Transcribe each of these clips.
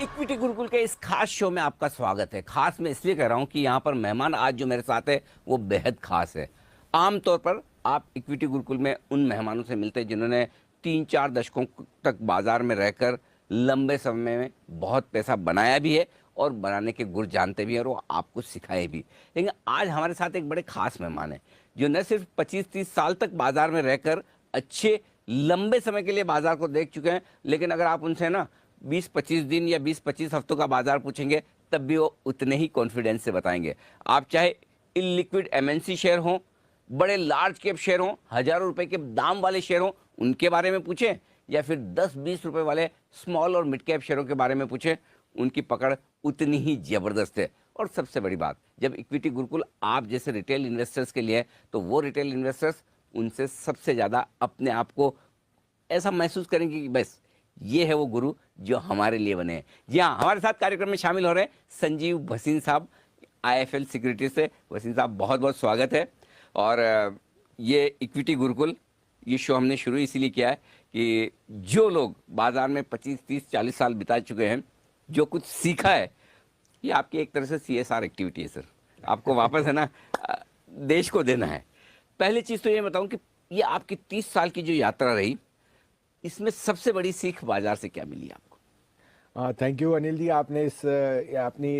Equity Gurukul के इस खास शो में आपका स्वागत है। खास मैं इसलिए कह रहा हूं कि यहाँ पर मेहमान आज जो मेरे साथ है वो बेहद खास है। आमतौर पर आप इक्विटी गुरुकुल में उन मेहमानों से मिलते हैं जिन्होंने 3-4 दशकों तक बाजार में रहकर लंबे समय में बहुत पैसा बनाया भी है और बनाने के गुर जानते भी हैं और वो आपको सिखाए भी। लेकिन आज हमारे साथ एक बड़े खास मेहमान है जो न सिर्फ 25-30 साल तक बाजार में रहकर अच्छे लंबे समय के लिए बाजार को देख चुके हैं, लेकिन अगर आप उनसे ना 20-25 दिन या 20-25 हफ्तों का बाजार पूछेंगे तब भी वो उतने ही कॉन्फिडेंस से बताएंगे। आप चाहे इलिक्विड एमएनसी शेयर हों, बड़े लार्ज कैप शेयर हों, हजारों रुपए के दाम वाले शेयर हों, उनके बारे में पूछें, या फिर 10-20 रुपए वाले स्मॉल और मिड कैप शेयरों के बारे में पूछें, उनकी पकड़ उतनी ही जबरदस्त है। और सबसे बड़ी बात, जब इक्विटी गुरुकुल आप जैसे रिटेल इन्वेस्टर्स के लिए है तो वो रिटेल इन्वेस्टर्स उनसे सबसे ज़्यादा अपने आप को ऐसा महसूस करेंगे कि बस ये है वो गुरु जो हमारे लिए बने हैं। जी हाँ, हमारे साथ कार्यक्रम में शामिल हो रहे हैं संजीव भसीन साहब, आईएफएल सिक्योरिटीज से। भसीन साहब, बहुत बहुत स्वागत है। और ये इक्विटी गुरुकुल, ये शो हमने शुरू इसीलिए किया है कि जो लोग बाजार में 25-30-40 साल बिता चुके हैं, जो कुछ सीखा है, ये आपकी एक तरह से CSR एक्टिविटी है सर। आपको वापस है ना देश को देना है। पहली चीज़ तो ये बताऊं कि ये आपकी 30 साल की जो यात्रा रही, इसमें सबसे बड़ी सीख बाजार से क्या मिली आपको? थैंक यू अनिल जी, आपने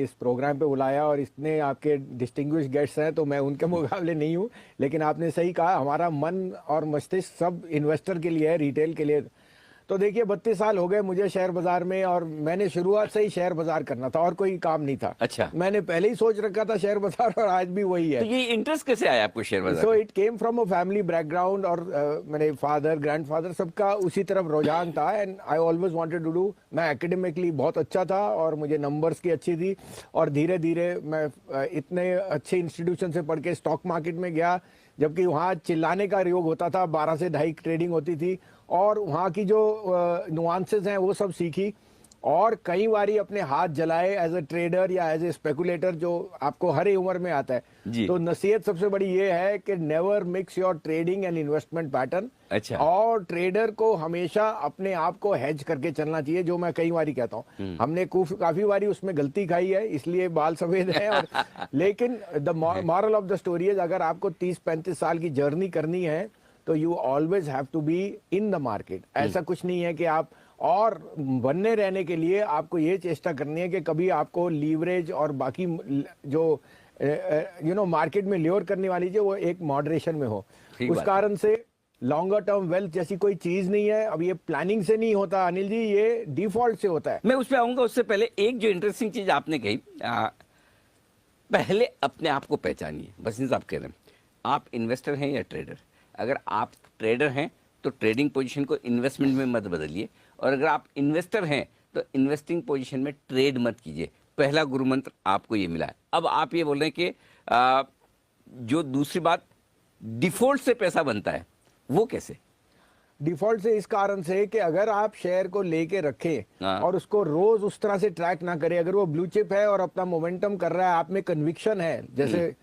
इस प्रोग्राम पे बुलाया और इतने आपके डिस्टिंग्विश गेस्ट्स हैं तो मैं उनके मुकाबले नहीं हूँ। लेकिन आपने सही कहा, हमारा मन और मस्तिष्क सब इन्वेस्टर के लिए है, रिटेल के लिए। तो देखिए 32 साल हो गए मुझे शेयर बाजार में, और मैंने शुरुआत से ही शेयर बाजार करना था और कोई काम नहीं था। अच्छा, मैंने पहले ही सोच रखा था शेयर बाजार, और आज भी वही है। तो ये इंटरेस्ट कैसे आया आपको शेयर बाजार? So it came from a family background, और मेरे फादर ग्रैंडफादर सबका उसी तरफ रुझान था, and I always wanted to do. मैं एकेडमिकली बहुत अच्छा था और मुझे नंबर्स की अच्छी थी, और धीरे धीरे मैं इतने अच्छे इंस्टीट्यूशन से पढ़ के स्टॉक मार्केट में गया, जबकि वहाँ चिल्लाने का योग होता था, 12 से 2:30 ट्रेडिंग होती थी, और वहाँ की जो नुआंसेस हैं वो सब सीखी, और कई बारी अपने हाथ जलाए एज ए ट्रेडर या एज ए स्पेकुलेटर, जो आपको हर उम्र में आता है। तो नसीहत सबसे बड़ी ये है कि never mix your trading and investment pattern. अच्छा। और ट्रेडर को हमेशा अपने आप को हेज करके चलना चाहिए, जो मैं कई बारी कहता हूँ। हमने काफी बारी उसमें गलती खाई है, इसलिए बाल सफेद हैं। और लेकिन the moral of the story is, अगर आपको 30-35 साल की जर्नी करनी है तो you always have to be in the market. ऐसा कुछ नहीं है कि आप, और बनने रहने के लिए आपको ये चेष्टा करनी है कि कभी आपको लीवरेज और बाकी जो मार्केट में ल्योर करने वाली जो वो एक मॉडरेशन में हो। उस कारण से लॉन्गर टर्म वेल्थ जैसी कोई चीज नहीं है। अब ये प्लानिंग से नहीं होता अनिल जी, ये डिफॉल्ट से होता है। मैं उस पर आऊंगा, उससे पहले एक जो इंटरेस्टिंग चीज आपने कही, पहले अपने आप को पहचानिए। भसीन साहब कह रहे हैं आप इन्वेस्टर हैं या ट्रेडर। अगर आप ट्रेडर हैं तो ट्रेडिंग पोजीशन को इन्वेस्टमेंट में मत बदलिए, और अगर आप इन्वेस्टर हैं तो इन्वेस्टिंग पोजीशन में ट्रेड मत कीजिए। पहला गुरु मंत्र आपको ये मिला है। अब आप ये बोल रहे हैं कि जो दूसरी बात, डिफॉल्ट से पैसा बनता है, वो कैसे? डिफॉल्ट से इस कारण से कि अगर आप शेयर को लेके रखें और उसको रोज उस तरह से ट्रैक ना करें, अगर वो ब्लू चिप है और अपना मोमेंटम कर रहा है, आप में कन्विक्शन है, जैसे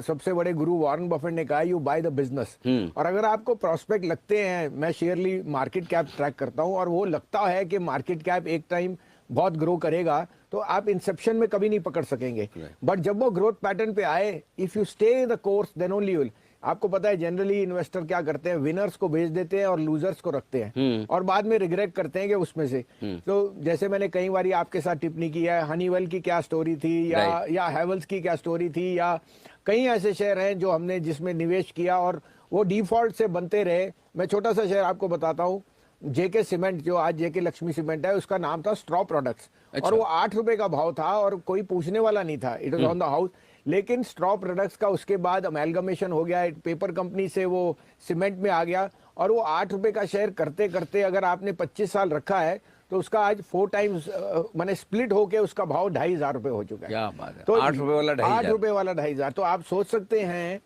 सबसे बड़े गुरु वॉरेन बफेट ने कहा, यू बाय द बिजनेस। और अगर आपको प्रोस्पेक्ट लगते हैं, मैं शेयरली मार्केट कैप ट्रैक करता हूं, और वो लगता है कि मार्केट कैप एक टाइम बहुत ग्रो करेगा, तो आप इंसेप्शन में कभी नहीं पकड़ सकेंगे। बट जब वो ग्रोथ पैटर्न पे आए, if you stay in the course, then only will. आपको पता है जनरली इन्वेस्टर क्या करते हैं, विनर्स को भेज देते हैं और लूजर्स को रखते हैं, और बाद में रिग्रेट करते हैं कि उसमें से। तो जैसे मैंने कई बार आपके साथ टिप्पणी की है, हनीवेल की क्या स्टोरी थी, या हैवेल्स की क्या स्टोरी थी, या कई ऐसे शेयर हैं जो हमने जिसमें निवेश किया और वो डिफॉल्ट से बनते रहे। मैं छोटा सा शेयर आपको बताता हूँ, जेके सीमेंट, जो आज जेके लक्ष्मी सीमेंट है, उसका नाम था स्ट्रॉ प्रोडक्ट्स। अच्छा। और वो 8 रुपए का भाव था और कोई पूछने वाला नहीं था, it was on the house. लेकिन स्ट्रॉ प्रोडक्ट्स का उसके बाद अमेलगमेशन हो गया, पेपर कंपनी से वो सीमेंट में आ गया, और वो 8 रुपए का शेयर करते करते अगर आपने 25 साल रखा है तो उसका आज 4 टाइम्स मैंने स्प्लिट होके उसका भाव 2,500 रुपए हो चुका है। क्या बात है। तो 8 रुपए वाला 2,500, 8 रुपए वाला 2,500। तो आप सोच सकते हैं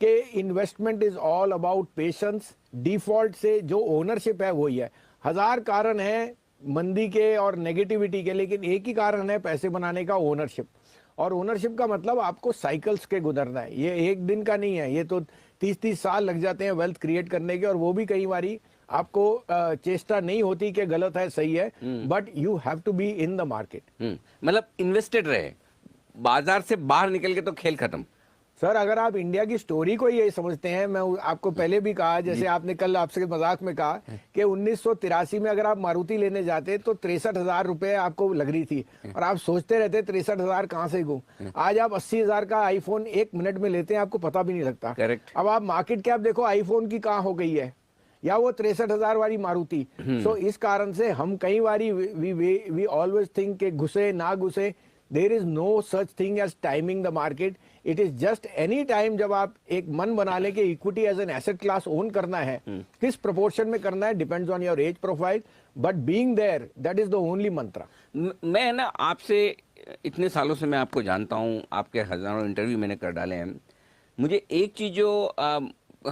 कि investment is all about patience. Default से जो ओनरशिप है वही है। 1000 कारण है मंदी के और नेगेटिविटी के, लेकिन एक ही कारण है पैसे बनाने का, ओनरशिप। और ओनरशिप का मतलब आपको साइकिल्स के गुजरना है, ये एक दिन का नहीं है, ये तो 30-30 साल लग जाते हैं वेल्थ क्रिएट करने के, और वो भी कई बारी आपको चेष्टा नहीं होती कि गलत है सही है, but you have to be in the market. मतलब इन्वेस्टेड रहे, बाजार से बाहर निकल के तो खेल खत्म। सर अगर आप इंडिया की स्टोरी को ये समझते हैं, मैं आपको पहले भी कहा, जैसे आपने कल आपसे मजाक में कहा कि 1983 में अगर आप मारुति लेने जाते तो 63,000 रुपए आपको लग रही थी, और आप सोचते रहते 63,000 कहाँ से गूं। आज आप 80,000 का आईफोन 1 मिनट में लेते हैं, आपको पता भी नहीं लगता। करेक्ट। अब आप मार्केट कैप देखो आईफोन की कहाँ हो गई है, या वो 63,000 वाली मारुति। सो इस कारण से हम कई बारी वी ऑलवेज थिंक के घुसे ना घुसे, there is no such thing as timing the market. It is just any time जब आप एक मन बना लें कि equity as an asset class own करना है, किस प्रोपोर्शन में करना है depends on your age profile, but being there that is the only mantra. मैं ना आपसे इतने सालों से मैं आपको जानता हूँ, आपके हजारों इंटरव्यू मैंने कर डाले हैं। मुझे एक चीज़ जो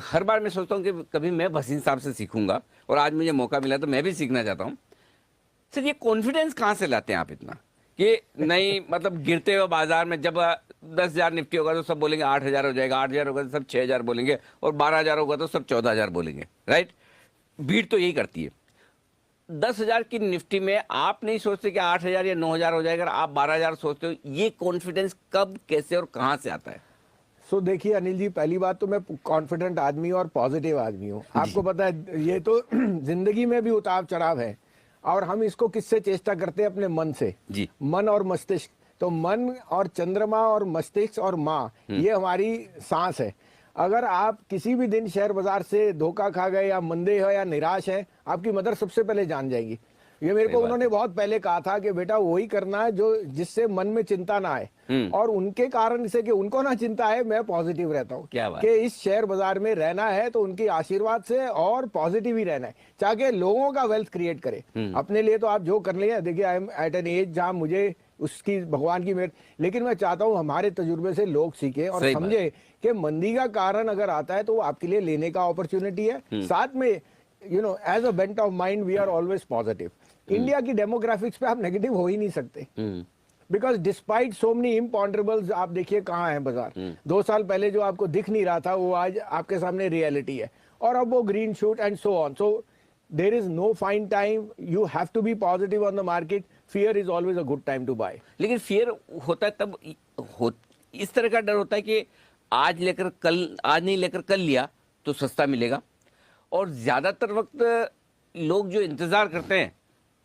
हर बार मैं सोचता हूँ कि कभी मैं भसीन साहब से सीखूंगा, और आज मुझे मौका मिला तो मैं भी सीखना चाहता हूँ। सर ये कॉन्फिडेंस कहाँ से लाते हैं आप इतना कि नहीं, मतलब गिरते हुए बाजार में जब 10,000 निफ्टी होगा तो सब बोलेंगे 8,000 हो जाएगा, 8,000 होगा तो सब 6,000 बोलेंगे, और 12,000 होगा तो सब 14,000 बोलेंगे, राइट? भीड़ तो यही करती है। 10,000 की निफ्टी में आप नहीं सोचते कि 8,000 या 9,000 हो जाएगा, आप 12,000 सोचते हो। ये कॉन्फिडेंस कब, कैसे और कहाँ से आता है? सो देखिए अनिल जी, पहली बात तो मैं कॉन्फिडेंट आदमी और पॉजिटिव आदमी हूँ। आपको पता है ये तो जिंदगी में भी उतार चढ़ाव है, और हम इसको किससे चेष्टा करते हैं? अपने मन से जी। मन और मस्तिष्क। तो मन और चंद्रमा और मस्तिष्क और माँ, ये हमारी सांस है। अगर आप किसी भी दिन शेयर बाजार से धोखा खा गए या मंदे हो या निराश है, आपकी मदर सबसे पहले जान जाएगी। ये मेरे को उन्होंने बहुत पहले कहा था कि बेटा वही करना है जो जिससे मन में चिंता ना आए, और उनके कारण से कि उनको ना चिंता है, मैं पॉजिटिव रहता हूँ कि इस शेयर बाजार में रहना है तो उनकी आशीर्वाद से और पॉजिटिव ही रहना है, चाहे लोगों का वेल्थ क्रिएट करे। अपने लिए तो आप जो कर लिए, देखिए I am at an age जहाँ मुझे उसकी भगवान की मेहर, लेकिन मैं चाहता हूँ हमारे तजुर्बे से लोग सीखे और समझे कि मंदी का कारण अगर आता है तो वो आपके लिए लेने का अपॉर्चुनिटी है। साथ में you know as a bent of mind we are always positive. India की डेमोग्राफिक्स पे आप नेगेटिव हो ही नहीं सकते, because despite so many imponderables. आप देखिए कहाँ है बाजार। 2 साल पहले जो आपको दिख नहीं रहा था वो आज आपके सामने रियलिटी है, और अब वो green shoot and so on. So there is no fine time, you have to be positive on the market. Fear is always a good time to buy. लेकिन फियर होता है तब इस तरह का डर होता है कि आज लेकर कल, आज नहीं लेकर कल लिया तो सस्ता मिलेगा, और ज्यादातर वक्त लोग जो इंतजार करते हैं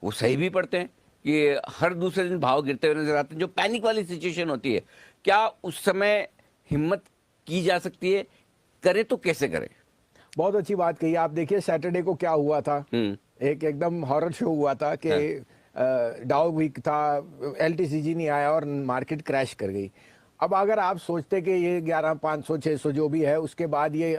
वो सही भी पड़ते हैं कि हर दूसरे दिन भाव गिरते हुए नजर आते हैं। जो पैनिक वाली सिचुएशन होती है, क्या उस समय हिम्मत की जा सकती है? करे तो कैसे करें? बहुत अच्छी बात कही। आप देखिए सैटरडे को क्या हुआ था, एक एकदम हॉरर शो हुआ था कि डाउ वीक था, एलटीसीजी नहीं आया और मार्केट क्रैश कर गई। अब अगर आप सोचते कि ये 11,500 600 जो भी है उसके बाद ये,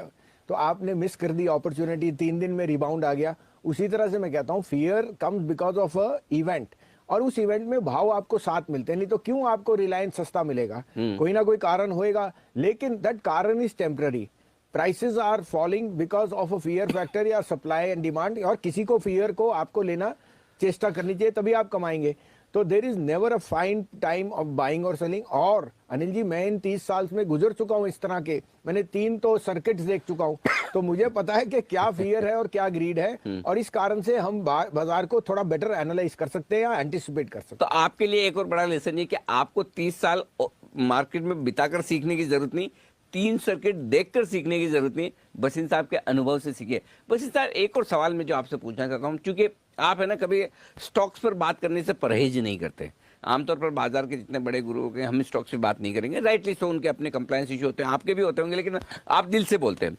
तो आपने मिस कर दी अपॉर्चुनिटी। 3 दिन में रिबाउंड आ गया। उसी तरह से मैं कहता हूँ fear comes because of a event, और उस इवेंट में भाव आपको साथ मिलते हैं। नहीं तो क्यों आपको रिलायंस सस्ता मिलेगा? कोई ना कोई कारण होएगा, लेकिन दैट कारण is temporary. Prices are falling because of a fear factor या सप्लाई एंड डिमांड, और किसी को फियर को आपको लेना चेष्टा करनी चाहिए, तभी आप कमाएंगे। तो there is never a find time of buying और सेलिंग। और अनिल जी, मैं इन 30 साल में गुजर चुका हूं इस तरह के, मैंने 3 तो सर्किट्स देख चुका हूं, तो मुझे पता है कि क्या फियर है और क्या ग्रीड है, और इस कारण से हम बाजार को थोड़ा बेटर एनालाइज कर सकते हैं या एंटिसिपेट कर सकते हैं। तो आपके लिए एक और बड़ा लेसन ये कि आपको 30 साल मार्केट में बिताकर सीखने की जरूरत नहीं, 3 सर्किट देखकर सीखने की जरूरत नहीं, बसिन साहब के अनुभव से सीखिए। बसिन साहब, एक और सवाल मैं जो आपसे पूछना चाहता हूँ, क्योंकि आप है ना कभी स्टॉक्स पर बात करने से परहेज नहीं करते। आमतौर पर बाजार के जितने बड़े गुरु हो गए, हम स्टॉक्स पे बात नहीं करेंगे, राइटली सो, उनके अपने कंप्लायंस इशू होते हैं, आपके भी होते होंगे, लेकिन आप दिल से बोलते हैं।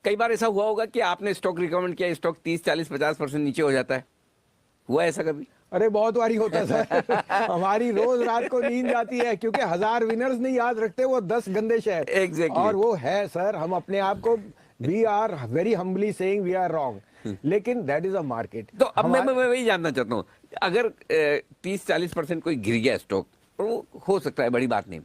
कई बार ऐसा हुआ होगा कि आपने स्टॉक रिकमेंड किया, स्टॉक 30, 40, 50% नीचे हो जाता है, हुआ ऐसा कभी? अरे बहुत बारी होता है सर। हमारी रोज रात को नींद जाती है, क्योंकि 1000 विनर्स नहीं याद रखते, वो 10 गंदे शेयर। Exactly. और वो है सर, हम अपने आप को we are very humbly saying we are wrong, लेकिन दैट इज अ मार्केट। तो अब मैं वही जानना चाहता हूँ, अगर 30-40% कोई गिर गया स्टॉक, वो हो सकता है, बड़ी बात नहीं,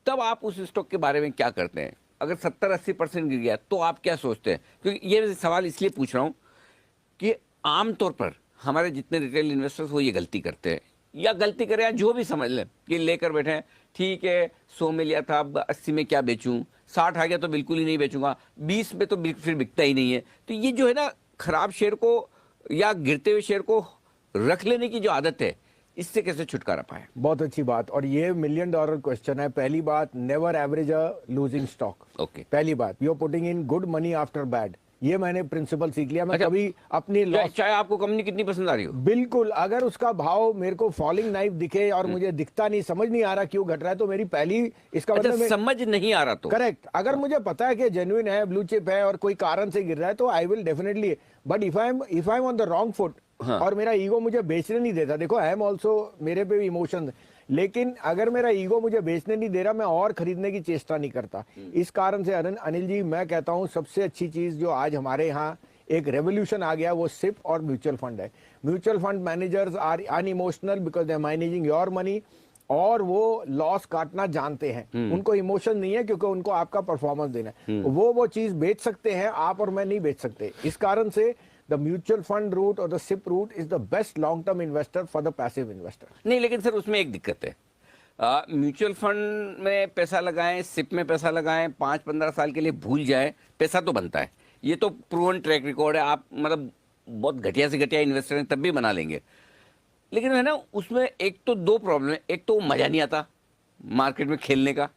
तब आप उस स्टॉक के बारे में क्या करते हैं? अगर 70-80% गिर गया तो आप क्या सोचते हैं? क्योंकि ये सवाल इसलिए पूछ रहा हूँ कि आमतौर पर हमारे जितने रिटेल इन्वेस्टर्स वो ये गलती करते हैं, या गलती करें या जो भी समझ लें कि लेकर बैठे हैं, ठीक है 100 में लिया था, अब 80 में क्या बेचूं, 60 आ गया तो बिल्कुल ही नहीं बेचूंगा, 20 में तो फिर बिकता ही नहीं है। तो ये जो है ना खराब शेयर को या गिरते हुए शेयर को रख लेने की जो आदत है, इससे कैसे छुटकारा पाए? बहुत अच्छी बात, और ये मिलियन डॉलर क्वेश्चन है। पहली बात, never average a losing stock. Okay. पहली बात, you are putting in good money after bad. ये मैंने प्रिंसिपल सीख लिया। मैं अच्छा, कभी अपनी लॉस, चाहे आपको कंपनी कितनी पसंद आ रही हो, बिल्कुल, अगर उसका भाव मेरे को फॉलिंग नाइफ दिखे और मुझे दिखता नहीं, समझ नहीं आ रहा क्यों घट रहा है, तो मेरी पहली, इसका अच्छा मतलब समझ नहीं आ रहा तो करेक्ट, अगर मुझे पता है कि जेन्युइन है, ब्लू चिप है और कोई कारण से गिर रहा है, तो I will definitely. But if I am on the wrong foot हाँ। और मेरा ईगो मुझे बेचने नहीं देता, देखो आई एम ऑल्सो, मेरे पे भी इमोशन, लेकिन अगर मेरा ईगो मुझे बेचने नहीं दे रहा, मैं और खरीदने की चेष्टा नहीं करता। इस कारण से अनिल जी, मैं कहता हूं सबसे अच्छी चीज जो आज हमारे यहाँ एक रेवोल्यूशन आ गया, वो सिप और म्यूचुअल फंड है। Mutual fund managers are unemotional because they are managing your money, और वो लॉस काटना जानते हैं। उनको इमोशन नहीं है क्योंकि उनको आपका परफॉर्मेंस देना है। वो चीज बेच सकते हैं, आप और मैं नहीं बेच सकते। इस कारण से द म्यूचुअल फंड रूट और the SIP route is the best long term investor for the passive investor. नहीं, लेकिन सर उसमें एक दिक्कत है, म्यूचुअल फंड में पैसा लगाएं, सिप में पैसा लगाएं, 5-15 साल के लिए भूल जाए, पैसा तो बनता है। ये तो प्रूवन ट्रैक रिकॉर्ड है। आप मतलब बहुत घटिया से घटिया इन्वेस्टर हैं तब भी बना लेंगे। लेकिन है ना, उसमें एक तो दो प्रॉब्लम है, एक तो मजा नहीं आता मार्केट में खेलने का,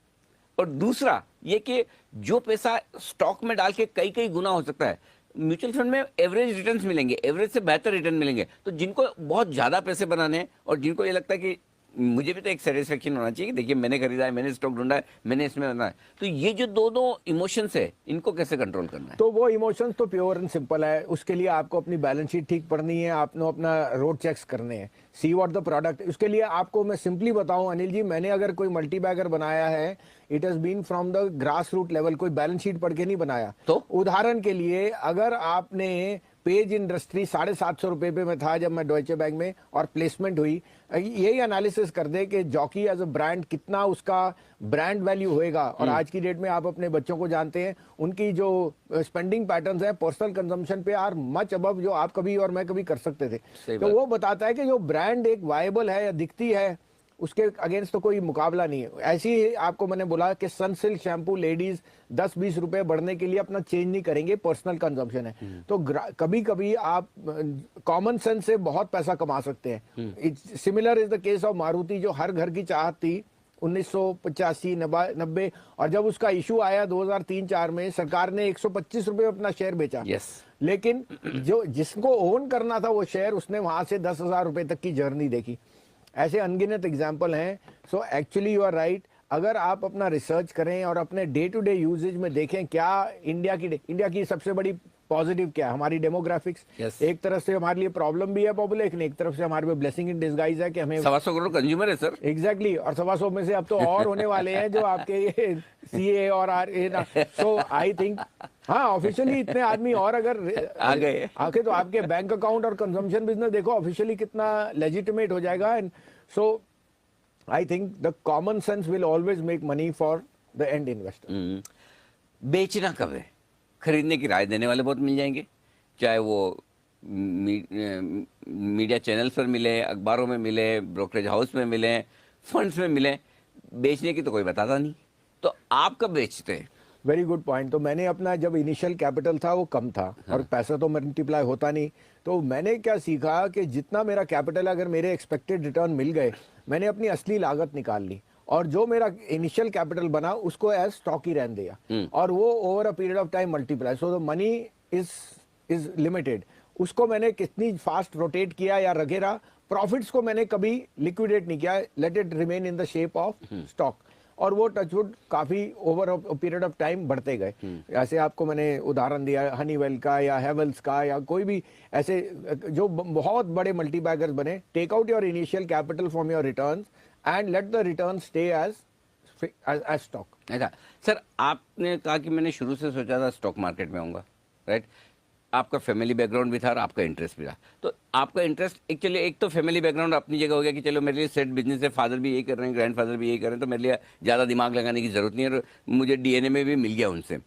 और दूसरा ये कि जो पैसा स्टॉक में डाल के कई कई गुना हो सकता है, म्यूचुअल फंड में एवरेज रिटर्न्स मिलेंगे, एवरेज से बेहतर रिटर्न मिलेंगे। तो जिनको बहुत ज्यादा पैसे बनाने हैं और जिनको ये लगता है कि मुझे भी तो एक सेटिस्फेक्शन होना चाहिए कि देखिए मैंने खरीदा है, मैंने स्टॉक ढूंढा है, मैंने इसमें बना है, तो ये जो दोनों इमोशंस है, इनको कैसे कंट्रोल करना है? तो वो इमोशंस तो प्योर एंड सिंपल है। उसके लिए आपको अपनी बैलेंस शीट ठीक पढ़नी है, आपने अपना रोड चेक्स करने हैं, सी व्हाट द प्रोडक्ट। उसके लिए आपको मैं सिंपली बताऊं अनिल जी, मैंने अगर कोई मल्टी बैगर बनाया है, it has been from the grass root level, कोई बैलेंस शीट पढ़ के नहीं बनाया। तो उदाहरण के लिए, अगर आपने पेज इंडस्ट्री 750 रुपए पे मैं था जब मैं डॉइचे बैंक में, और प्लेसमेंट हुई, यही एनालिसिस कर दे कि जॉकी एज अ ब्रांड कितना उसका ब्रांड वैल्यू होएगा। और आज की डेट में आप अपने बच्चों को जानते हैं, उनकी जो स्पेंडिंग पैटर्न्स है पर्सनल कंजम्पशन पे आर मच अबव जो आप कभी और मैं कभी कर सकते थे। तो वो बताता है कि जो ब्रांड एक वायबल है या दिखती है, उसके अगेंस्ट तो कोई मुकाबला नहीं है। ऐसे ही आपको मैंने बोला कि सनसिल्क शैम्पू लेडीज 10-20 रुपए बढ़ने के लिए अपना चेंज नहीं करेंगे, पर्सनल कंजम्पशन है। तो कभी कभी आप कॉमन सेंस से बहुत पैसा कमा सकते हैं। Similar is the case of Maruti, जो हर घर की चाहत थी 1985-90, और जब उसका इशू आया 2003-4 में, सरकार ने 125 रुपए अपना शेयर बेचा। लेकिन जो जिसको ओन करना था वो शेयर, उसने वहां से 10,000 रुपए तक की जर्नी देखी। ऐसे अनगिनत एग्जाम्पल हैं। So actually you are right. अगर आप अपना रिसर्च करें और अपने डे टू डे यूजेज में देखें, क्या इंडिया की सबसे बड़ी पॉजिटिव क्या है, हमारी डेमोग्राफिक्स। एक तरफ से हमारे लिए प्रॉब्लम भी है पॉपुलेशन, एक तरफ से हमारे पे ब्लेसिंग इन डिस्गाइज है कि हमें 125 करोड़ कंज्यूमर है सर। एग्जैक्टली, और 125 में से अब तो और होने वाले हैं जो आपके ये CA और RA। सो आई थिंक, हाँ, ऑफिशियली इतने आदमी और अगर आ गए आके तो आपके बैंक अकाउंट और कंजम्पशन बिजनेस देखो ऑफिशियली कितना लेजिटिमेट हो जाएगा। And so I think the common sense will always make money for the end investor. बेचना कब है? खरीदने की राय देने वाले बहुत मिल जाएंगे, चाहे वो मीडिया चैनल्स पर मिले, अखबारों में मिले, ब्रोकरेज हाउस में मिले, फंड्स में मिले। बेचने की तो कोई बताता नहीं, तो आप कब बेचते हैं? Very good point. तो मैंने अपना जब इनिशियल कैपिटल था वो कम था, और पैसा तो मल्टीप्लाई होता नहीं, तो मैंने क्या सीखा कि जितना मेरा कैपिटल, अगर मेरे एक्सपेक्टेड रिटर्न मिल गए, मैंने अपनी असली लागत निकाल ली, और जो मेरा इनिशियल कैपिटल बना उसको एज स्टॉक ही रहने दिया, और वो over a period of time multiply. So the money is limited. उसको मैंने कितनी फास्ट रोटेट किया या रखेरा, प्रॉफिट्स को मैंने कभी लिक्विडेट नहीं किया, let it remain in the shape of stock, और वो टचवुड काफी over a period of time बढ़ते गए। ऐसे आपको मैंने उदाहरण दिया हनीवेल का या हेवल्स का, या कोई भी ऐसे जो बहुत बड़े मल्टीबैगर्स बने। Take out your initial capital from your returns and let the return stay as stock. ऐसा सर, आपने कहा कि मैंने शुरू से सोचा था स्टॉक मार्केट में आऊंगा, राइट? आपका फैमिली बैकग्राउंड भी था और आपका इंटरेस्ट भी था। तो आपका इंटरेस्ट एक्चुअली, एक तो फैमिली बैकग्राउंड अपनी जगह हो गया कि चलो मेरे लिए सेट बिजनेस है, फादर भी यही कर रहे हैं, ग्रैंडफादर भी यही कर रहे हैं, तो मेरे लिए ज़्यादा दिमाग लगाने की जरूरत नहीं है, और मुझे DNA में भी मिल गया उनसे।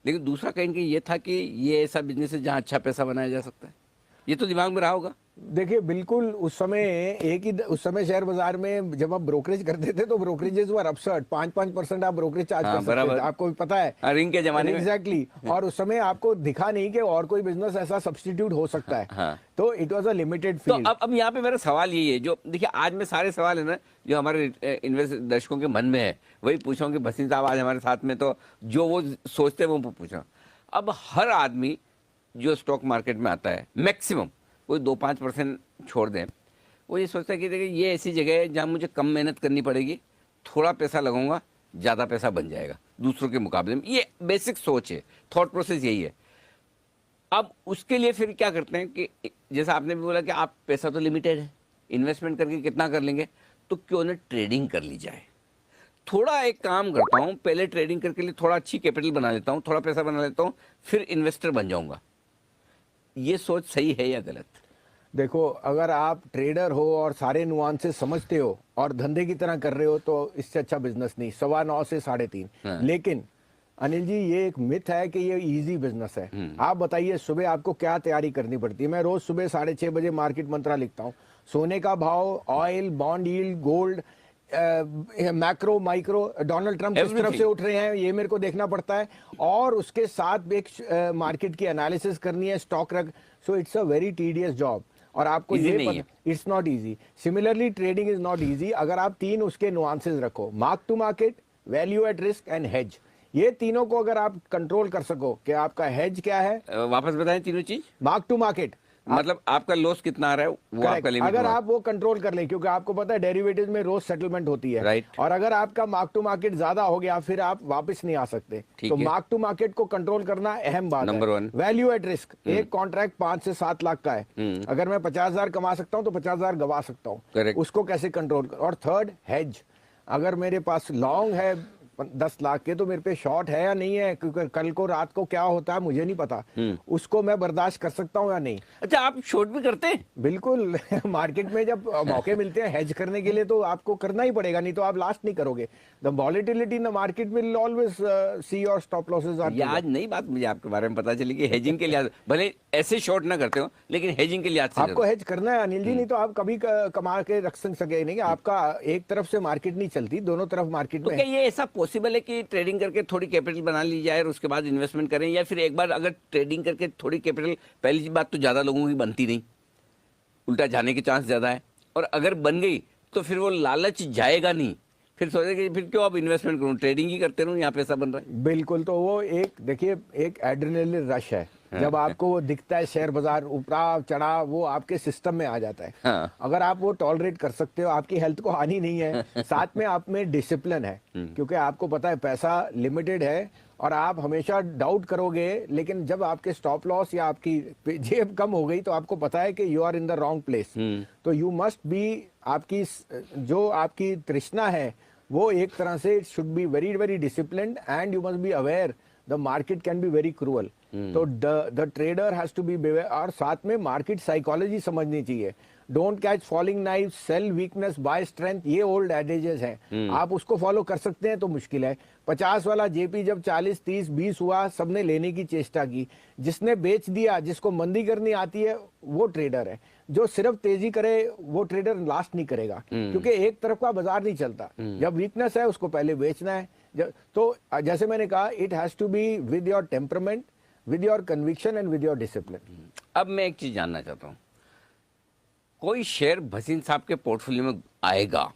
लेकिन दूसरा कहीं ये था कि ये ऐसा बिजनेस है जहाँ अच्छा पैसा बनाया जा सकता है, ये तो दिमाग में रहा होगा। देखिए बिल्कुल उस समय उस समय शेयर बाजार में जब आप ब्रोकरेज करते थे तो ब्रोकरेजेस वर अपसर्ट 5% आप ब्रोकरेज चार्ज हाँ कर सकते थे, बराबर। आपको भी पता है। रिंग के जमाने में। एग्जैक्टली और उस समय आपको दिखा नहीं कि और कोई बिजनेस ऐसा सब्स्टिट्यूट हो सकता है। हाँ। तो इट वाज अ लिमिटेड तो फील्ड। अब यहाँ पे मेरा सवाल यही है, जो देखिए आज में सारे सवाल है ना जो हमारे इन्वेस्ट दर्शकों के मन में है, वही पूछूं कि भसीन साहब आज हमारे साथ में, तो जो वो सोचते हैं वो पूछा। अब हर आदमी जो स्टॉक मार्केट में आता है, मैक्सिमम कोई 2-5% छोड़ दें, वो ये सोचता है कि देखिए ये ऐसी जगह है जहाँ मुझे कम मेहनत करनी पड़ेगी, थोड़ा पैसा लगाऊंगा ज़्यादा पैसा बन जाएगा दूसरों के मुकाबले में। ये बेसिक सोच है, थॉट प्रोसेस यही है। अब उसके लिए फिर क्या करते हैं कि जैसा आपने भी बोला कि आप पैसा तो लिमिटेड है, इन्वेस्टमेंट करके कितना कर लेंगे, तो क्यों ना ट्रेडिंग कर ली जाए। थोड़ा एक काम करता हूँ, पहले ट्रेडिंग करके लिए थोड़ा अच्छी कैपिटल बना लेता हूँ, थोड़ा पैसा बना लेता हूँ, फिर इन्वेस्टर बन जाऊंगा। ये सोच सही है या गलत? देखो अगर आप ट्रेडर हो और सारे नुआंसेस समझते हो और धंधे की तरह कर रहे हो तो इससे अच्छा बिजनेस नहीं, 9:15 से 3:30। हाँ। लेकिन अनिल जी ये एक मिथ है कि ये इजी बिजनेस है। आप बताइए सुबह आपको क्या तैयारी करनी पड़ती है। मैं रोज सुबह 6:30 बजे मार्केट मंत्रा लिखता हूँ। सोने का भाव, oil, bond yield, gold, macro micro, Donald Trump किस तरफ से उठ रहे हैं ये मेरे को देखना पड़ता है, और उसके साथ एक मार्केट की एनालिसिस करनी है, स्टॉक रख। So it's a very tedious job और आपको Easy ये नहीं है। पता, it's not easy. Similarly trading is not easy. अगर आप 3 उसके नुआंसेस रखो, mark to market, value at risk and hedge, ये तीनों को अगर आप कंट्रोल कर सको कि आपका हेज क्या है। वापस बताएं तीनों चीज। मार्क टू मार्केट मतलब आपका लॉस कितना आ रहा है वो Correct. आपका लिमिट अगर आप वो कंट्रोल कर ले, क्योंकि आपको पता है डेरिवेटिव में रोज सेटलमेंट होती है। Right. और अगर आपका मार्क टू मार्केट ज्यादा हो गया फिर आप वापस नहीं आ सकते। ठीक तो है। मार्क टू मार्केट को कंट्रोल करना अहम बात Number है। one. वैल्यू एट रिस्क, एक कॉन्ट्रैक्ट 5 से 7 लाख का है, अगर मैं 50,000 कमा सकता हूँ तो 50,000 गवा सकता हूँ। Correct. उसको कैसे कंट्रोल कर। और थर्ड हेज, अगर मेरे पास लॉन्ग है 10 लाख के तो मेरे पे शॉर्ट है या नहीं है, क्योंकि कल को रात को क्या होता है मुझे नहीं पता, उसको मैं बर्दाश्त कर सकता हूँ या नहीं। अच्छा, आप शॉर्ट भी करते हैं? बिल्कुल मार्केट में जब मौके मिलते हैं हेज करने के लिए तो आपको करना ही पड़ेगा, नहीं तो आप लास्ट नहीं करोगे। The volatility in the market will always see your stop losses are. ये आज नई बात मुझे आपके बारे में पता चली कि हेजिंग के लिए भले ऐसे शॉर्ट ना करते हो लेकिन हेजिंग के लिए आज से आपको हेज करना है अनिल जी, नहीं तो आप कभी कमा के रख सके नहीं। आपका एक तरफ से मार्केट नहीं चलती, दोनों तरफ मार्केट तो में क्या ये ऐसा पॉसिबल है कि ट्रेडिंग करके थोड़ी कैपिटल बना ली जाए और उसके बाद इन्वेस्टमेंट करें, या फिर एक बार अगर ट्रेडिंग करके थोड़ी कैपिटल, पहली बात तो ज़्यादा लोगों की बनती नहीं, उल्टा जाने के चांस ज़्यादा है, और अगर बन गई तो फिर वो लालच जाएगा नहीं, फिर सोचेगा कि फिर क्यों अब इन्वेस्टमेंट करूँ, ट्रेडिंग ही करते रहूँ, यहाँ पैसा बन रहा है। बिल्कुल, तो वो एक देखिए एक एड्रेनलिन रश है। जब आपको वो दिखता है शेयर बाजार उतराव चढ़ाव, वो आपके सिस्टम में आ जाता है। हाँ। अगर आप वो टॉलरेट कर सकते हो, आपकी हेल्थ को हानि नहीं है, साथ में आप में डिसिप्लिन है, क्योंकि आपको पता है पैसा लिमिटेड है और आप हमेशा डाउट करोगे। लेकिन जब आपके स्टॉप लॉस या आपकी जेब कम हो गई तो आपको पता है कि you are in the wrong place. तो यू मस्ट बी, आपकी जो आपकी तृष्णा है वो एक तरह से it should be very very disciplined and you must be aware the market can be very cruel. तो the trader has to be aware, और साथ में मार्केट साइकोलॉजी समझनी चाहिए। Don't catch falling knife, sell weakness buy strength, ये old adages हैं। आप उसको फॉलो कर सकते हैं तो मुश्किल है। 50 वाला जेपी जब 40, 30, 20 हुआ, सबने लेने की चेष्टा की, जिसने बेच दिया, जिसको मंदी करनी आती है वो ट्रेडर है। जो सिर्फ तेजी करे वो ट्रेडर लास्ट नहीं करेगा, क्योंकि एक तरफ का बाजार नहीं चलता। जब वीकनेस है उसको पहले बेचना है। तो जैसे मैंने कहा, it has to be with your temperament, with your conviction and with your discipline. अब मैं एक चीज जानना चाहता हूँ, कोई शेयर भसीन साहब के पोर्टफोलियो में आएगा,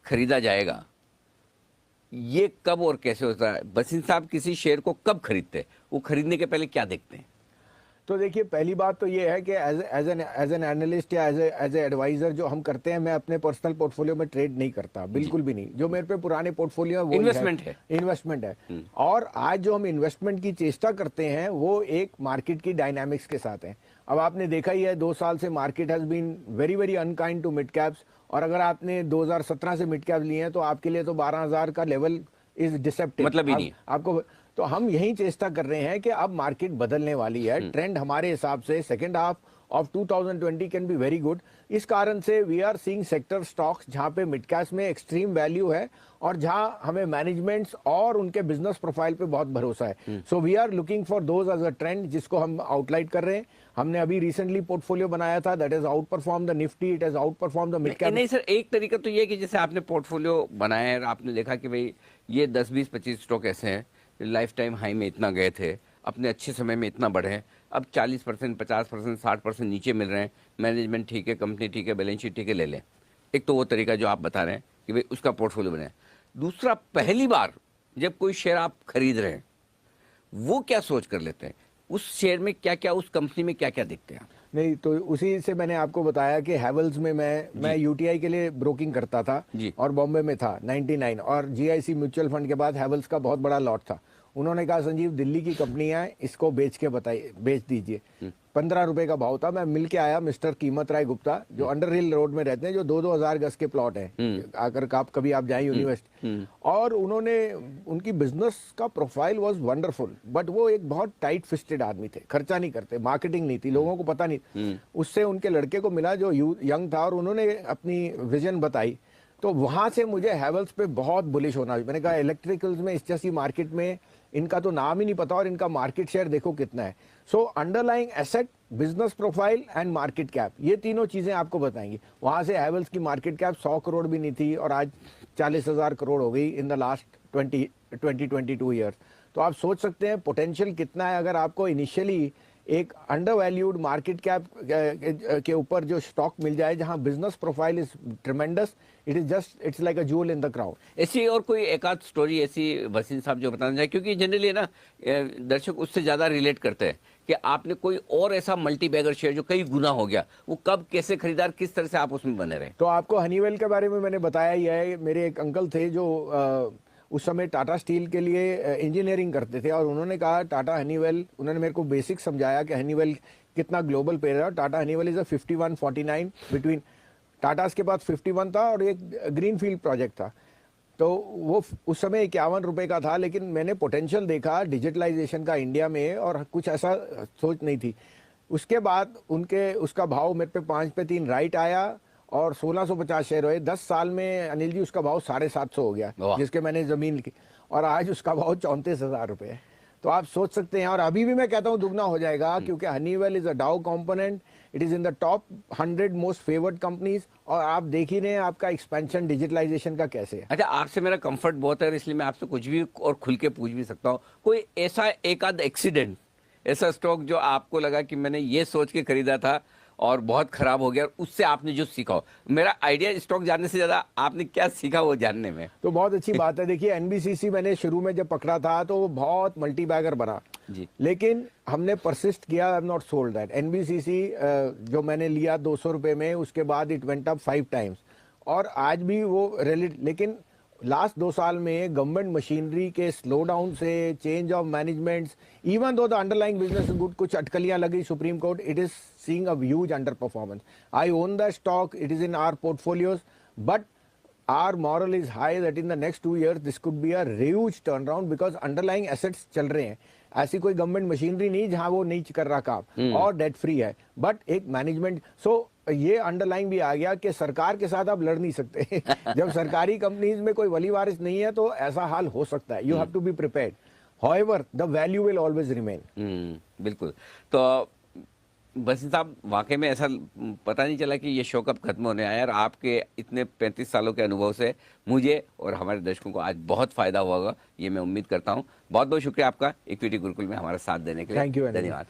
खरीदा जाएगा, ये कब और कैसे होता है? भसीन साहब किसी शेयर को कब खरीदते हैं? वो खरीदने के पहले क्या देखते हैं? तो देखिए पहली बात तो ये है कि एज एन एनालिस्ट या एज ए एडवाइजर जो हम करते हैं, मैं अपने पर्सनल पोर्टफोलियो में ट्रेड नहीं करता, बिल्कुल भी नहीं। जो मेरे पे पुराने पोर्टफोलियो है वो इन्वेस्टमेंट है, इन्वेस्टमेंट है। और आज जो हम इन्वेस्टमेंट की चेष्टा करते हैं वो एक मार्केट की डायनामिक्स के साथ है। अब आपने देखा ही है 2 साल से market has been very very unkind to mid caps, और अगर आपने 2017 से मिड कैप लिए हैं तो आपके लिए तो 12,000 का लेवल इज डिसेप्टिव, मतलब ही नहीं आपको। तो हम यही चेष्टा कर रहे हैं कि अब मार्केट बदलने वाली है। ट्रेंड हमारे हिसाब से second half of 2020 can be very good. इस कारण से we are seeing sector stocks जहाँ पे मिड कैप में एक्सट्रीम वैल्यू है और जहाँ हमें मैनेजमेंट्स और उनके बिजनेस प्रोफाइल पे बहुत भरोसा है. So we are looking for those as a trend जिसको हम आउटलाइट कर रहे हैं. हमने अभी रिसेंटली पोर्टफोलियो बनाया था that is out perform the Nifty, it has out perform the mid cap. नहीं सर, एक तरीका तो ये है कि जैसे आपने पोर्टफोलियो बनाया है, आपने देखा कि भाई ये 10, 20, 25 स्टॉक ऐसे हैं लाइफ टाइम हाई में इतना गए थे, अपने अच्छे समय में इतना बढ़े हैं, अब 40%, 50%, 60% नीचे मिल रहे हैं, मैनेजमेंट ठीक है, कंपनी ठीक है, बैलेंस शीट ठीक है, ले लें. एक तो वो तरीका जो आप बता रहे हैं कि भाई उसका पोर्टफोलियो बनाए. दूसरा, पहली बार जब कोई शेयर आप खरीद रहे हैं वो क्या सोच कर लेते हैं, उस शेयर में क्या क्या, उस कंपनी में क्या क्या देखते हैं? नहीं तो उसी से मैंने आपको बताया कि हैवेल्स में मैं यूटीआई के लिए ब्रोकिंग करता था और बॉम्बे में था 99 और जीआईसी म्यूचुअल फंड के बाद हैवेल्स का बहुत बड़ा लॉट था. उन्होंने कहा संजीव दिल्ली की कंपनियां हैं, इसको बेच दीजिए. 15 रुपए का भाव था. मैं मिल के आया मिस्टर कीमत राय गुप्ता जो अंडर हिल रोड में रहते हैं, जो 2-2 हजार गज के प्लॉट हैं. अगर आप कभी आप जाए यूनिवर्सिटी, और उन्होंने उनकी बिजनेस का प्रोफाइल वाज वंडरफुल, बट वो एक बहुत टाइट फिस्टेड आदमी थे, खर्चा नहीं करते, मार्केटिंग नहीं थी, लोगों को पता नहीं. उससे उनके लड़के को मिला जो यंग था और उन्होंने अपनी विजन बताई. तो वहां से मुझे हैवेल्स पे बहुत बुलिश होना. मैंने कहा इलेक्ट्रिकल्स में इस जैसी मार्केट में इनका तो नाम ही नहीं पता और इनका मार्केट शेयर देखो कितना है. So underlying asset, business profile and market cap, ये तीनों चीजें आपको बताएंगी. वहां से हैवेल्स की मार्केट कैप 100 करोड़ भी नहीं थी और आज 40,000 करोड़ हो गई इन द लास्ट 22 ईयर्स. तो आप सोच सकते हैं पोटेंशियल कितना है. अगर आपको इनिशियली एक अंडर वैल्यूड मार्केट कैप के ऊपर जो स्टॉक मिल जाए जहां business profile is ट्रेमेंडस, it's like a joule in the crown. ऐसी और कोई एक आध स्टोरी ऐसी वसीम साहब जो बताना चाहे, क्योंकि जनरली ना दर्शक उससे ज्यादा रिलेट करते हैं कि आपने कोई और ऐसा मल्टी बैगर शेयर जो कई गुना हो गया, वो कब कैसे खरीदार, किस तरह से आप उसमें बने रहे? तो आपको हनीवेल के बारे में मैंने बताया ही है. मेरे एक अंकल थे जो उस समय टाटा स्टील के लिए इंजीनियरिंग करते थे और उन्होंने कहा टाटा हनीवेल, उन्होंने मेरे को बेसिक समझाया कि हनीवेल कितना ग्लोबल प्लेयर है. Tata Honeywell is a 51-49 between. Tatas के पास 51 था और एक ग्रीनफील्ड प्रोजेक्ट था. तो वो उस समय 51 रुपए का था, लेकिन मैंने पोटेंशियल देखा डिजिटलाइजेशन का इंडिया में और कुछ ऐसा सोच नहीं थी. उसके बाद उसका भाव मेरे पे 5 पे 3 राइट आया और 1650 शेयर हुए. 10 साल में अनिल जी उसका भाव 750 हो गया जिसके मैंने जमीन की, और आज उसका भाव 34,000 रुपए है. तो आप सोच सकते हैं, और अभी भी मैं कहता हूं दुगना हो जाएगा क्योंकि हनीवेल इज अ डाउ component, it is in the top 100 most favoured companies. और आप देख ही रहे हैं आपका एक्सपेंशन डिजिटलाइजेशन का कैसे है. अच्छा, आपसे मेरा कंफर्ट बहुत है, इसलिए मैं आपसे कुछ भी और खुल के पूछ भी सकता हूँ. कोई ऐसा एक आध एक्सीडेंट, ऐसा स्टॉक जो आपको लगा कि मैंने ये सोच के खरीदा था और बहुत खराब हो गया, उससे आपने जो सीखा हो? मेरा आइडिया स्टॉक जानने से ज्यादा आपने क्या सीखा वो जानने में. तो बहुत अच्छी बात है. देखिए एनबीसीसी मैंने शुरू में जब पकड़ा था तो वो बहुत मल्टी बैगर बना जी, लेकिन हमने परसिस्ट किया. I am not sold that. NBCC जो मैंने लिया 200 रुपए में, उसके बाद इट वेंट अप 5 टाइम्स और आज भी वो लेकिन लास्ट 2 साल में गवर्नमेंट मशीनरी के स्लो डाउन से, change of managements, even though the underlying business good, कुछ अटकलियां लगी supreme court, it is seeing a huge underperformance. I own the stock, it is in our portfolios, but our moral is high that in the next 2 years this could be a huge turnaround because underlying assets चल रहे हैं. ऐसी कोई government machinery नहीं जहां वो नहीं कर रहा काम और डेट फ्री है, बट एक मैनेजमेंट. सो ये अंडरलाइन भी आ गया कि सरकार के साथ आप लड़ नहीं सकते. जब सरकारी कंपनीज में कोई वली वारिस नहीं है तो ऐसा हाल हो सकता है. You have to be prepared. However the value will always remain. बिल्कुल. तो वसीम साहब, वाकई में ऐसा पता नहीं चला कि ये शो कब खत्म होने आया, और आपके इतने 35 सालों के अनुभव से मुझे और हमारे दर्शकों को आज बहुत फायदा हुआ होगा, ये मैं उम्मीद करता हूँ. बहुत बहुत शुक्रिया आपका इक्विटी गुरुकुल में हमारा साथ देने के लिए. Thank you. धन्यवाद.